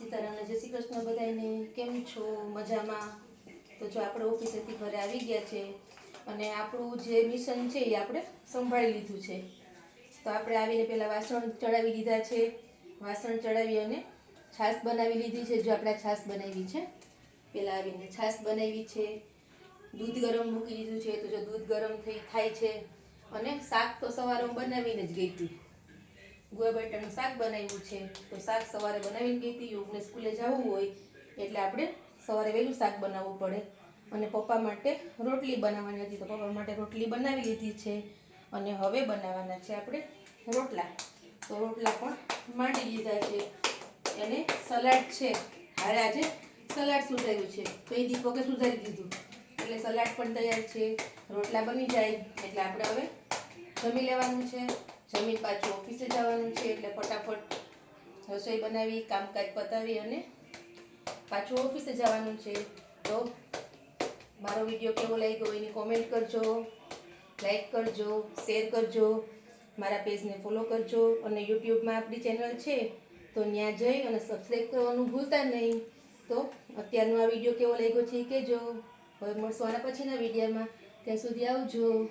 સીતારામને જય શ્રી કૃષ્ણ બધાને. કેમ છો? મજામાં? તો જો આપણે ઓફિસેથી ઘરે આવી ગયા છે અને આપણું જે મિશન છે એ આપણે સંભાળી લીધું છે. તો આપણે આવીને પહેલાં વાસણ ચડાવી દીધા છે. વાસણ ચડાવી અને છાશ બનાવી લીધી છે. જો આપણે છાશ બનાવી છે, પહેલાં આવીને છાશ બનાવી છે, દૂધ ગરમ મૂકી દીધું છે. તો જો દૂધ ગરમ થાય છે. અને શાક તો સવારે હું બનાવીને જ ગઈ હતી. ગુવાર બટાટાનું શાક બનાવ્યું છે. તો શાક સવારે બનાવીને ગઈ હતી. યોગને સ્કૂલે જવું હોય એટલે આપણે સવારે વહેલું શાક બનાવવું પડે. અને પપ્પા માટે રોટલી બનાવવાની હતી, તો પપ્પા માટે રોટલી બનાવી લીધી છે. અને હવે બનાવવાના છે આપણે રોટલા. તો રોટલા પણ માંડી લીધા છે. અને સલાડ છે, હારે આજે સલાડ સુધાર્યું છે. તો એ દીપકે સુધારી દીધું એટલે સલાડ પણ તૈયાર છે. રોટલા બની જાય એટલે આપણે હવે જમી લેવાનું છે. જમીન પાછું ઓફિસે જવાનું છે એટલે ફટાફટ રસોઈ બનાવી, કામકાજ પતાવી અને પાછું ઓફિસે જવાનું છે. તો મારો વિડીયો કેવો લાગ્યો એની કોમેન્ટ કરજો, લાઈક કરજો, શેર કરજો, મારા પેજને ફોલો કરજો. અને યુટ્યુબમાં આપણી ચેનલ છે તો ત્યાં જઈ અને સબસ્ક્રાઈબ કરવાનું ભૂલતા નહીં. તો અત્યારનો આ વિડીયો કેવો લાગ્યો છે એ કહેજો. હવે મળશું આના પછીના વિડીયોમાં. ત્યાં સુધી આવજો.